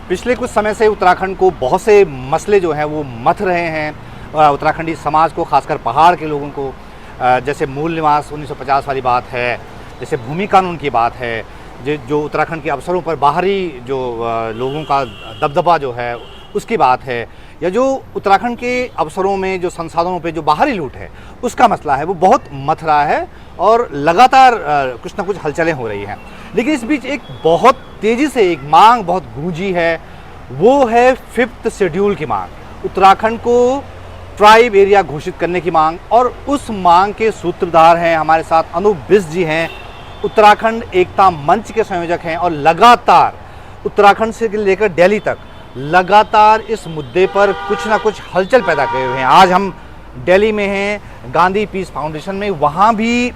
पिछले कुछ समय से उत्तराखंड को बहुत से मसले जो हैं वो मथ रहे हैं। उत्तराखंडी समाज को, खासकर पहाड़ के लोगों को, जैसे मूल निवास 1950 वाली बात है, जैसे भूमि कानून की बात है, जो उत्तराखंड के अवसरों पर बाहरी जो लोगों का दबदबा जो है उसकी बात है, या जो उत्तराखंड के अवसरों में जो संसाधनों पे जो बाहरी लूट है उसका मसला है, वो बहुत मथ रहा है और लगातार कुछ ना कुछ हलचलें हो रही हैं। लेकिन इस बीच एक बहुत तेज़ी से एक मांग बहुत गूंजी है, वो है 5th शेड्यूल की मांग, उत्तराखंड को ट्राइब एरिया घोषित करने की मांग। और उस मांग के सूत्रधार हैं हमारे साथ अनूप बिष्ट जी हैं, उत्तराखंड एकता मंच के संयोजक हैं और लगातार उत्तराखंड से लेकर दिल्ली तक लगातार इस मुद्दे पर कुछ ना कुछ हलचल पैदा किए हुए हैं। आज हम दिल्ली में हैं, गांधी पीस फाउंडेशन में, वहाँ भी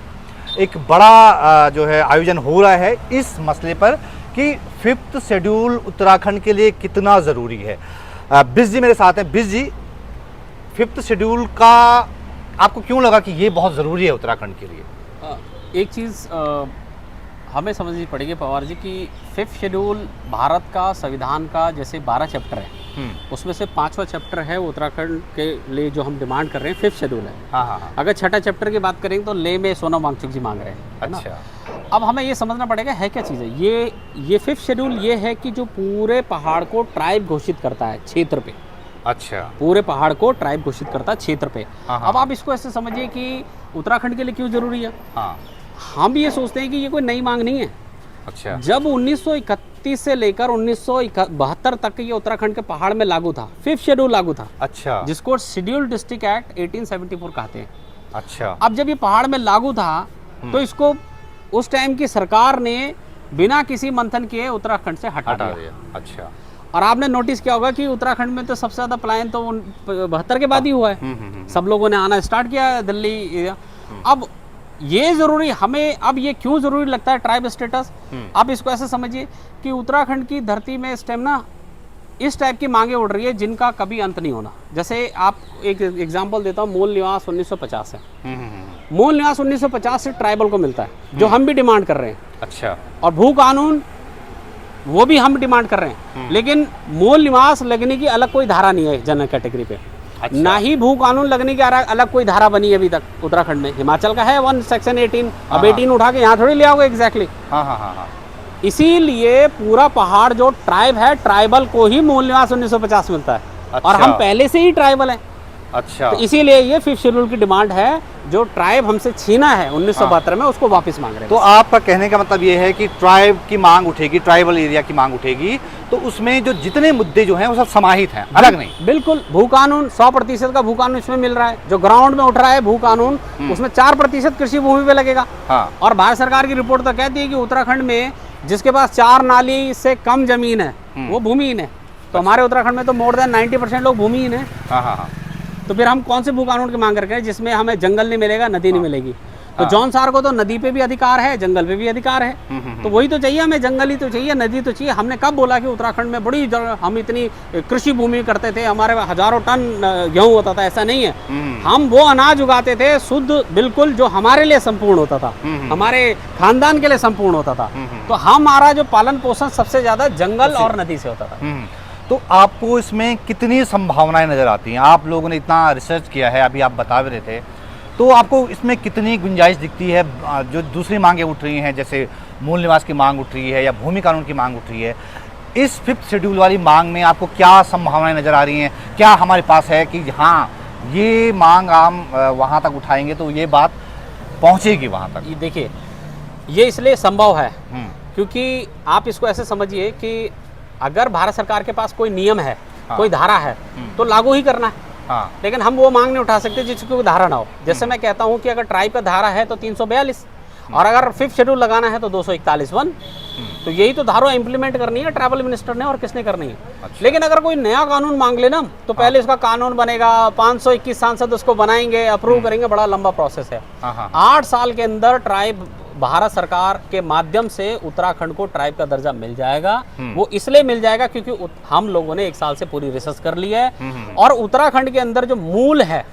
एक बड़ा जो है आयोजन हो रहा है इस मसले पर कि 5th शेड्यूल उत्तराखंड के लिए कितना ज़रूरी है। बिष्ट जी मेरे साथ हैं। बिष्ट जी, 5th शेड्यूल का आपको क्यों लगा कि ये बहुत ज़रूरी है उत्तराखंड के लिए? एक चीज़ हमें समझनी पड़ेगी पवार जी कि 5th शेड्यूल भारत का संविधान का जैसे 12 चैप्टर है, उसमें से 5वां चैप्टर है उत्तराखंड के लिए जो हम डिमांड कर रहे हैं 5th शेड्यूल है। हाँ। अगर 6ठा चैप्टर की बात करें तो ले में सोनम वांगचुक जी मांग रहे हैं। अच्छा, अब हमें ये समझना पड़ेगा है क्या चीज़ है ये 5th शेड्यूल ये है कि जो पूरे पहाड़ को ट्राइब घोषित करता है क्षेत्र पे। अच्छा, पूरे पहाड़ को ट्राइब घोषित करता है क्षेत्र पे। हाँ। अब आप इसको ऐसे समझिए कि उत्तराखंड के लिए क्यों जरूरी है। हाँ, हम ये सोचते हैं कि ये कोई नई मांग नहीं है। अच्छा, जब जब 1931 से लेकर 1972 तक ये उत्तराखंड के पहाड़ में लागू था, 5th शेड्यूल लागू था। अच्छा, जिसको शेड्यूल डिस्ट्रिक्ट एक्ट 1874 कहते हैं। अच्छा, अब जब ये पहाड़ में लागू था तो इसको उस टाइम की सरकार ने बिना किसी मंथन किए उत्तराखंड से हटा दिया। अच्छा, और आपने नोटिस किया होगा कि उत्तराखंड में तो सबसे ज्यादा पलायन तो 72 के बाद ही हुआ है। सब लोगों ने आना स्टार्ट किया दिल्ली एरिया। अब ये जरूरी हमें, अब ये क्यों जरूरी लगता है ट्राइब स्टेटस? आप इसको ऐसे समझिए कि उत्तराखंड की धरती में इस टाइम ना इस टाइप की मांगे उड़ रही है जिनका कभी अंत नहीं होना। जैसे आप एक एग्जांपल देता हूँ, मूल निवास 1950 है। मूल निवास 1950 से ट्राइबल को मिलता है, जो हम भी डिमांड कर रहे हैं। अच्छा, और भू कानून वो भी हम डिमांड कर रहे हैं, लेकिन मूल निवास लगने की अलग कोई धारा नहीं है जनरल कैटेगरी पे। अच्छा। ना ही भू कानून लगने की अलग कोई धारा बनी है अभी तक उत्तराखंड में। हिमाचल का है 1 सेक्शन 18। अब 18 उठा के यहाँ थोड़ी ले आओगे एग्जैक्टली। हाँ। इसीलिए पूरा पहाड़ जो ट्राइब है, ट्राइबल को ही मूल निवास 1950 मिलता है। अच्छा। और हम पहले से ही ट्राइबल हैं। अच्छा, तो इसीलिए ये 5th शेड्यूल की डिमांड है, जो ट्राइब हमसे छीना है 1972 में, उसको वापस मांग रहे हैं। तो आपका कहने का मतलब ये है कि ट्राइब की मांग उठेगी, ट्राइबल एरिया की मांग उठेगी, तो उसमें जो जितने मुद्दे जो हैं वो सब समाहित हैं, अलग नहीं। बिल्कुल। भू कानून 100% का भू कानून इसमें मिल रहा है। जो ग्राउंड में उठ रहा है भू कानून, उसमें 4% कृषि भूमि पे लगेगा। हाँ। और भारत सरकार की रिपोर्ट तो कहती है कि उत्तराखंड में जिसके पास 4 नाली से कम जमीन है वो भूमिहीन है। तो हमारे उत्तराखंड में तो मोर देन 90% लोग भूमिहीन है। हाँ। तो फिर हम कौन से भू कानून की मांग कर रहे हैं जिसमें हमें जंगल नहीं मिलेगा, नदी नहीं मिलेगी? तो जॉन सार को तो नदी पे भी अधिकार है, जंगल पे भी अधिकार है। तो वही तो चाहिए हमें, जंगल ही तो चाहिए, नदी तो चाहिए। हमने कब बोला कि उत्तराखंड में हम इतनी कृषि भूमि करते थे, हमारे हजारों टन गेहूं होता था? ऐसा नहीं है। हम वो अनाज उगाते थे शुद्ध, बिल्कुल, जो हमारे लिए संपूर्ण होता था, हमारे खानदान के लिए संपूर्ण होता था। तो हमारा जो पालन पोषण सबसे ज्यादा जंगल और नदी से होता था। तो आपको इसमें कितनी संभावनाएं नजर आती हैं? आप लोगों ने इतना रिसर्च किया है, अभी आप बता भी रहे थे, तो आपको इसमें कितनी गुंजाइश दिखती है? जो दूसरी मांगें उठ रही हैं, जैसे मूल निवास की मांग उठ रही है या भूमि कानून की मांग उठ रही है, इस 5th शेड्यूल वाली मांग में आपको क्या संभावनाएं नजर आ रही हैं? क्या हमारे पास है कि हाँ, ये मांग हम वहाँ तक उठाएंगे तो ये बात पहुँचेगी वहाँ तक? ये देखिए, ये इसलिए संभव है क्योंकि आप इसको ऐसे समझिए कि अगर भारत सरकार के पास कोई नियम है, कोई धारा है, तो लागू ही करना है। हाँ। लेकिन हम वो मांग नहीं उठा सकते जिसकी कोई धारा ना हो। जैसे मैं कहता हूँ कि अगर ट्राइब का धारा है तो 342, और अगर 5th शेड्यूल लगाना है तो 241। तो यही तो धारा इंप्लीमेंट करनी है ट्राइबल मिनिस्टर ने, और किसने करनी है? अच्छा। लेकिन अगर कोई नया कानून मांग लेना तो पहले उसका कानून बनेगा, 521 सांसद उसको बनाएंगे, अप्रूव करेंगे, बड़ा लंबा प्रोसेस है। 8 साल के अंदर ट्राइब भारत सरकार के माध्यम से उत्तराखंड को ट्राइब का दर्जा मिल जाएगा। वो इसलिए मिल जाएगा क्योंकि हम लोगों ने 1 साल से पूरी रिसर्च कर ली है। और उत्तराखंड के अंदर जो मूल है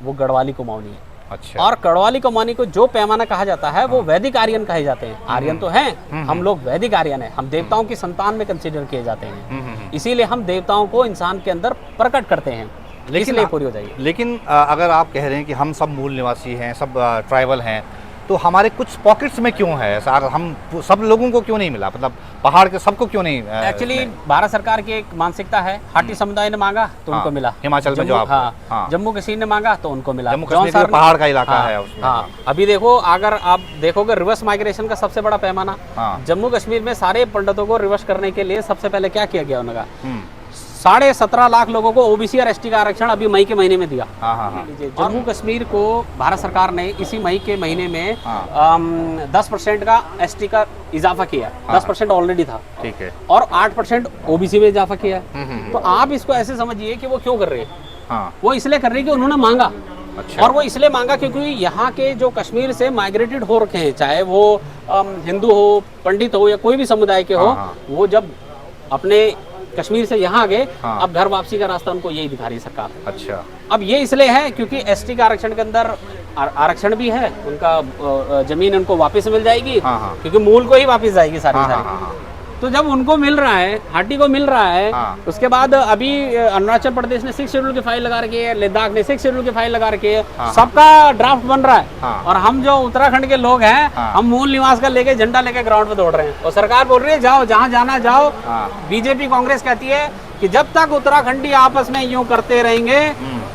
वो गढ़वाली कुमाऊनी है। अच्छा। और कड़वाली कमानी को जो पैमाना कहा जाता है वो वैदिक आर्यन कहे जाते हैं। आर्यन तो हैं, हम लोग वैदिक आर्यन है, हम देवताओं की संतान में कंसीडर किए जाते हैं, इसीलिए हम देवताओं को इंसान के अंदर प्रकट करते हैं, इसलिए पूरी हो जाएगी। लेकिन अगर आप कह रहे हैं कि हम सब मूल निवासी हैं, सब ट्राइबल हैं, तो हमारे कुछ पॉकेट्स में क्यों है ऐसा? अगर हम सब लोगों को क्यों नहीं मिला, मतलब पहाड़ के सबको क्यों नहीं? एक्चुअली भारत सरकार की एक मानसिकता है, हाटी समुदाय ने मांगा तो उनको मिला, हिमाचल में जो आप, हाँ, जम्मू कश्मीर ने मांगा तो उनको मिला, जम्मू कश्मीर में पहाड़ का इलाका है उसमें। हाँ, अभी देखो, अगर आप देखोगे रिवर्स माइग्रेशन का सबसे बड़ा पैमाना, जम्मू कश्मीर में सारे पंडितों को रिवर्स करने के लिए सबसे पहले क्या किया गया उनका, 17.5 लाख लोगों को ओबीसी और एसटी का आरक्षण अभी मई के महीने में दिया। जम्मू कश्मीर को भारत सरकार ने इसी मई के महीने में 10% का एसटी का इजाफा किया, 10% ऑलरेडी था, ठीक है, और 8% ओबीसी में इजाफा किया। तो आप इसको ऐसे समझिए कि वो क्यों कर रहे हैं, वो इसलिए कर रहे हैं कि उन्होंने मांगा। अच्छा। और वो इसलिए मांगा क्योंकि यहाँ के जो कश्मीर से माइग्रेटेड हो रखे हैं, चाहे वो हिंदू हो, पंडित हो, या कोई भी समुदाय के हो, वो जब अपने कश्मीर से यहाँ आ गए, अब घर वापसी का रास्ता उनको यही दिखा रही है सरकार। अच्छा। अब ये इसलिए है क्योंकि एसटी का आरक्षण के अंदर आरक्षण भी है, उनका जमीन उनको वापस मिल जाएगी, क्योंकि मूल को ही वापस जाएगी सारी। तो जब उनको मिल रहा है, हाटी को मिल रहा है, उसके बाद अभी अरुणाचल प्रदेश ने 6 शेड्यूल की फाइल लगा रखी है, लद्दाख ने 6 शेड्यूल की फाइल लगा रखी है, सबका ड्राफ्ट बन रहा है, और हम जो उत्तराखंड के लोग हैं, हम मूल निवास का लेके झंडा लेके ग्राउंड पे दौड़ रहे हैं, और सरकार बोल रही है जाओ जहाँ जाना जाओ। बीजेपी कांग्रेस कहती है कि जब तक उत्तराखंडी आपस में यूं करते रहेंगे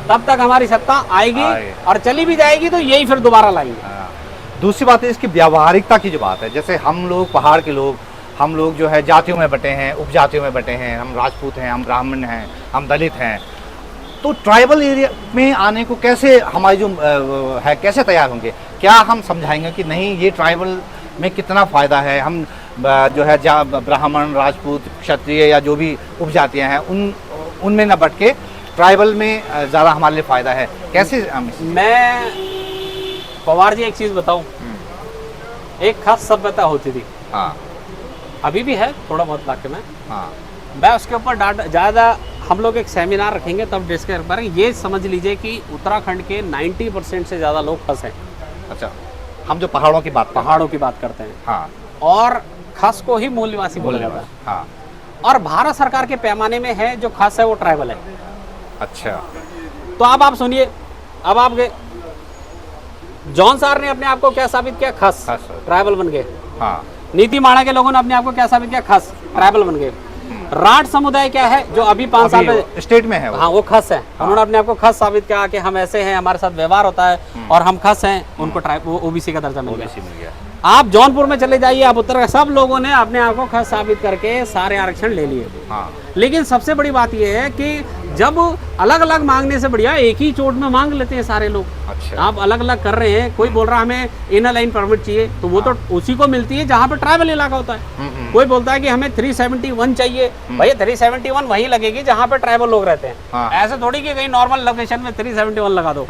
तब तक हमारी सत्ता आएगी, और चली भी जाएगी तो यही फिर दोबारा लाएंगे। दूसरी बात है इसकी व्यावहारिकता की जो बात है, जैसे हम लोग पहाड़ के लोग, हम लोग जो है जातियों में बटे हैं, उपजातियों में बटे हैं, हम राजपूत हैं, हम ब्राह्मण हैं, हम दलित हैं, तो ट्राइबल एरिया में आने को कैसे हमारी जो है कैसे तैयार होंगे? क्या हम समझाएंगे कि नहीं ये ट्राइबल में कितना फ़ायदा है, हम जो है ब्राह्मण, राजपूत, क्षत्रिय या जो भी उपजातियाँ हैं उनमें न बट के ट्राइबल में ज़्यादा हमारे लिए फ़ायदा है, कैसे? मैं पवार जी एक चीज़ बताऊँ, एक खास सभ्यता होती थी, अभी भी है थोड़ा बहुत इलाके में, मैं उसके ऊपर ज़्यादा हम लोग एक सेमिनार रखेंगे तब डिस्कस करेंगे। ये समझ लीजिए कि उत्तराखंड के 90% से ज़्यादा लोग खस हैं। अच्छा, हम जो पहाड़ों की बात करते हैं, और खस को ही मूल निवासी बोला जाता है, और भारत सरकार के पैमाने में है जो खस है वो ट्राइबल है। अच्छा, तो अब आप सुनिए, अब आप गए जॉन सार ने अपने आप को क्या साबित किया? खस ट्राइबल बन गए। नीति माणा के लोगों ने अपने आप को क्या साबित किया? खस ट्राइबल बन गए। राठ समुदाय क्या है जो अभी 5 साल में स्टेट में है वो खस है, उन्होंने अपने आप को खस साबित किया कि हम ऐसे हैं, हमारे साथ व्यवहार होता है और हम खस हैं, उनको ओबीसी का दर्जा मिल गया। आप जौनपुर में चले जाइए, आप उत्तर, सब लोगों ने अपने आप को खस साबित करके सारे आरक्षण ले लिए। लेकिन सबसे बड़ी बात यह है कि जब अलग अलग मांगने से बढ़िया एक ही चोट में मांग लेते हैं सारे लोग। अच्छा। आप अलग अलग कर रहे हैं, कोई बोल रहा है हमें इनर लाइन परमिट चाहिए, तो वो तो उसी को मिलती है जहाँ पे ट्राइबल इलाका होता है। कोई बोलता है कि हमें 371 चाहिए, भैया 371 वहीं लगेगी जहाँ पे ट्राइबल लोग रहते हैं। ऐसे थोड़ी कि कहीं नॉर्मल लोकेशन में 371 लगा दो।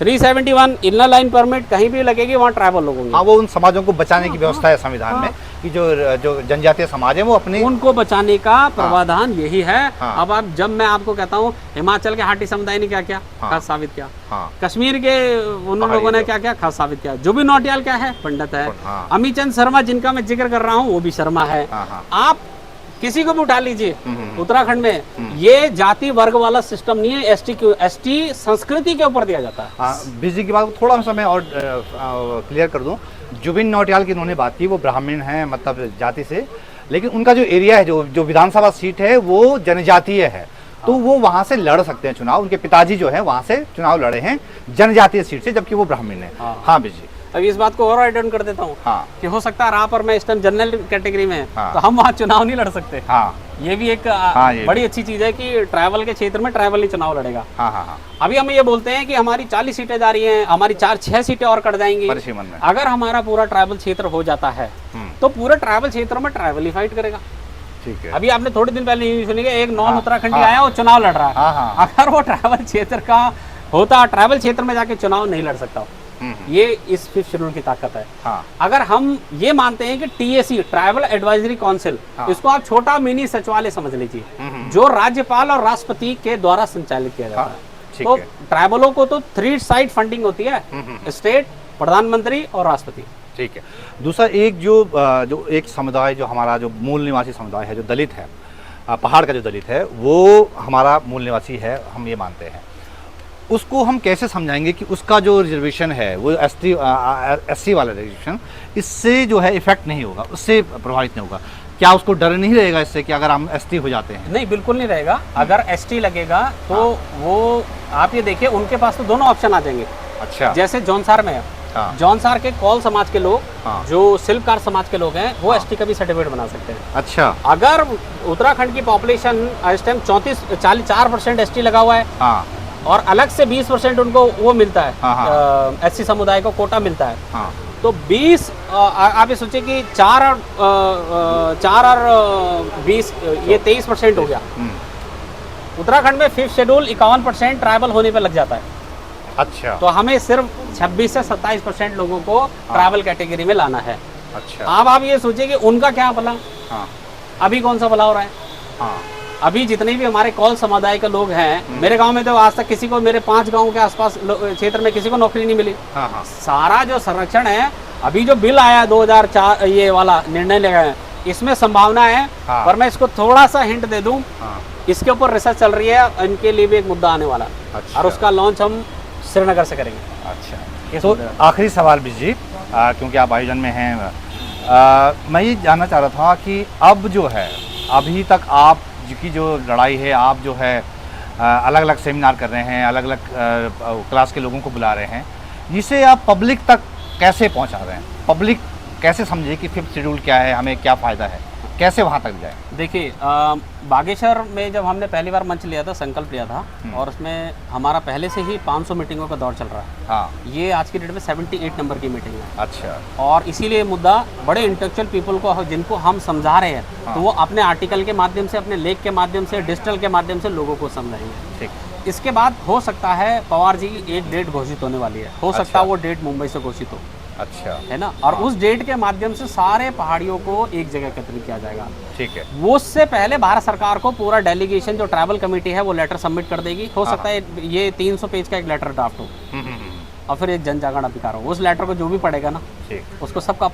371 इनर लाइन परमिट कहीं भी लगेगी, वहाँ ट्राइबल लोग होंगे। वो उन समाजों को बचाने की व्यवस्था है संविधान में कि जो जनजातीय समाज है वो अपने उनको बचाने का प्रावधान यही है। अब आप जब मैं आपको कहता हूँ हिमाचल के हाटी समुदाय ने क्या किया? खास साबित किया। कश्मीर के उन लोगों ने क्या किया? खास साबित किया। जुबिन नौटियाल क्या है? पंडित है। अमीचंद शर्मा जिनका मैं जिक्र कर रहा हूँ वो भी शर्मा है। आप किसी को भी उठा लीजिए उत्तराखंड में, ये जाति वर्ग वाला सिस्टम नहीं है। एसटी संस्कृति के ऊपर दिया जाता है। बिजली की बात थोड़ा सा मैं और क्लियर कर दूं, जुबिन नौटियाल की उन्होंने बात की, वो ब्राह्मण हैं मतलब जाति से, लेकिन उनका जो एरिया है, जो विधानसभा सीट है वो जनजातीय है, तो वो वहाँ से लड़ सकते हैं चुनाव। उनके पिताजी जो है वहाँ से चुनाव लड़े हैं जनजातीय सीट से, जबकि वो ब्राह्मण है। हाँ बिजली, अब इस बात को और एड ऑन कर देता हूँ कि हो सकता है आप और मैं इस टाइम जनरल कैटेगरी में तो हम वहाँ चुनाव नहीं लड़ सकते। ये भी एक बड़ी अच्छी चीज है कि ट्राइबल के क्षेत्र में ट्राइबल ही चुनाव लड़ेगा। अभी हम ये बोलते हैं कि हमारी 40 सीटें जा रही हैं, हमारी 4-6 सीटें और कट जाएंगी। अगर हमारा पूरा ट्राइबल क्षेत्र हो जाता है तो पूरे ट्राइबल क्षेत्र में ट्राइबल ही फाइट करेगा। ठीक है। अभी आपने थोड़े दिन पहले सुनिएगा एक नॉन उत्तराखंडी आया, वो चुनाव लड़ रहा है। अगर वो ट्राइबल क्षेत्र का होता, ट्राइबल क्षेत्र में जाके चुनाव नहीं लड़ सकता। ये इस 5th शेड्यूल की ताकत है। अगर हम ये मानते हैं कि टीएसी ट्राइबल एडवाइजरी काउंसिल, इसको आप छोटा मिनी सचिवालय समझ लीजिए, जो राज्यपाल और राष्ट्रपति के द्वारा संचालित किया जाता है। ठीक तो है। ट्राइबलों को तो 3 साइड फंडिंग होती है, स्टेट, प्रधानमंत्री और राष्ट्रपति। ठीक है। दूसरा एक जो एक समुदाय जो हमारा जो मूल निवासी समुदाय है, जो दलित है, पहाड़ का जो दलित है, वो हमारा मूल निवासी है, हम ये मानते हैं। उसको हम कैसे समझाएंगे कि उसका जो रिजर्वेशन है वो एससी वाला रिजर्वेशन इससे जो है इफेक्ट नहीं होगा, उससे प्रभावित नहीं होगा? क्या उसको डर नहीं रहेगा इससे कि अगर हम एसटी हो जाते हैं? नहीं, बिल्कुल नहीं रहेगा। अगर एसटी लगेगा तो वो आप ये देखिए, उनके पास तो दोनों ऑप्शन आ जाएंगे। अच्छा। जैसे जौनसार में है, हाँ। जौनसार के कौल समाज के लोग, हाँ। जो शिल्पकार समाज के लोग हैं, वो एसटी का भी सर्टिफिकेट बना सकते हैं। अच्छा। अगर उत्तराखंड की पॉपुलेशन इस टाइम 44% एसटी लगा हुआ है, हाँ। और अलग से 20% उनको वो मिलता है, हाँ। एससी समुदाय को कोटा मिलता है। हाँ। तो 20 आप ये सोचिए कि 4 और 20 ये 23% हो गया। उत्तराखंड में 5th शेड्यूल 51% ट्राइबल होने पे लग जाता है। अच्छा। तो हमें सिर्फ 26 से 27% लोगों को ट्राइबल कैटेगरी में लाना है। अच्छा। अब आप ये सोचिए कि उनका क्या भला, हाँ। अभी कौन सा भला हो रहा है? हाँ। अभी जितने भी हमारे कौल समुदाय के लोग हैं, मेरे गांव में तो आज तक किसी को, मेरे 5 गांव के आसपास क्षेत्र में किसी को नौकरी नहीं मिली। हाँ। हाँ। सारा जो संरक्षण है, अभी जो बिल आया 2004 ये वाला निर्णय लिया है, इसमें संभावना है। हाँ। पर मैं इसको थोड़ा सा हिंट दे दूं, हाँ। इसके ऊपर रिसर्च चल रही है, इनके लिए भी एक मुद्दा आने वाला। अच्छा। और उसका लॉन्च हम श्रीनगर से करेंगे। अच्छा। तो आखिरी सवाल बीज जी, क्योंकि आप आयोजन में हैं, मैं ये जानना चाह रहा था कि अब जो है, अभी तक आप की जो लड़ाई है, आप जो है अलग अलग सेमिनार कर रहे हैं, अलग अलग क्लास के लोगों को बुला रहे हैं, जिसे आप पब्लिक तक कैसे पहुंचा रहे हैं? पब्लिक कैसे समझे कि 5th शेड्यूल क्या है, हमें क्या फ़ायदा है, कैसे वहां तक जाए? देखिए, बागेश्वर में जब हमने पहली बार मंच लिया था, संकल्प लिया था, और उसमें हमारा पहले से ही 500 मीटिंगों का दौर चल रहा है। हाँ। ये आज की डेट में 78 नंबर की मीटिंग है। अच्छा। और इसीलिए मुद्दा बड़े इंटेलेक्चुअल पीपल को, जिनको हम समझा रहे हैं, हाँ। तो वो अपने आर्टिकल के माध्यम से, अपने लेख के माध्यम से, डिजिटल के माध्यम से लोगों को समझाएंगे। ठीक। इसके बाद हो सकता है पवार जी की एक डेट घोषित होने वाली है, हो सकता है वो डेट मुंबई से घोषित हो। अच्छा। है ना? और उस डेट के माध्यम से सारे पहाड़ियों को एक जगह एकत्रित किया जाएगा। ठीक है। वो उससे पहले भारत सरकार को पूरा डेलीगेशन, जो ट्राइबल कमेटी है, वो लेटर सबमिट कर देगी। हो सकता है ये 300 पेज का एक लेटर ड्राफ्ट हो, और फिर एक जन जागरण अधिकार हो। उस लेटर को जो भी पढ़ेगा ना, उसको सबका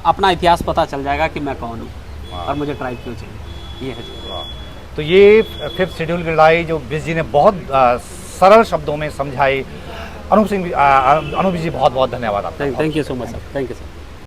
अपना इतिहास पता चल जाएगा कि मैं कौन हूँ और मुझे ट्राइब क्यों चाहिए। ये है। तो ये 5th शेड्यूल की लड़ाई जो बीज जी ने बहुत सरल शब्दों में समझाई। अनूप जी, बहुत बहुत धन्यवाद आपका। Thank you so much sir. Thank you sir.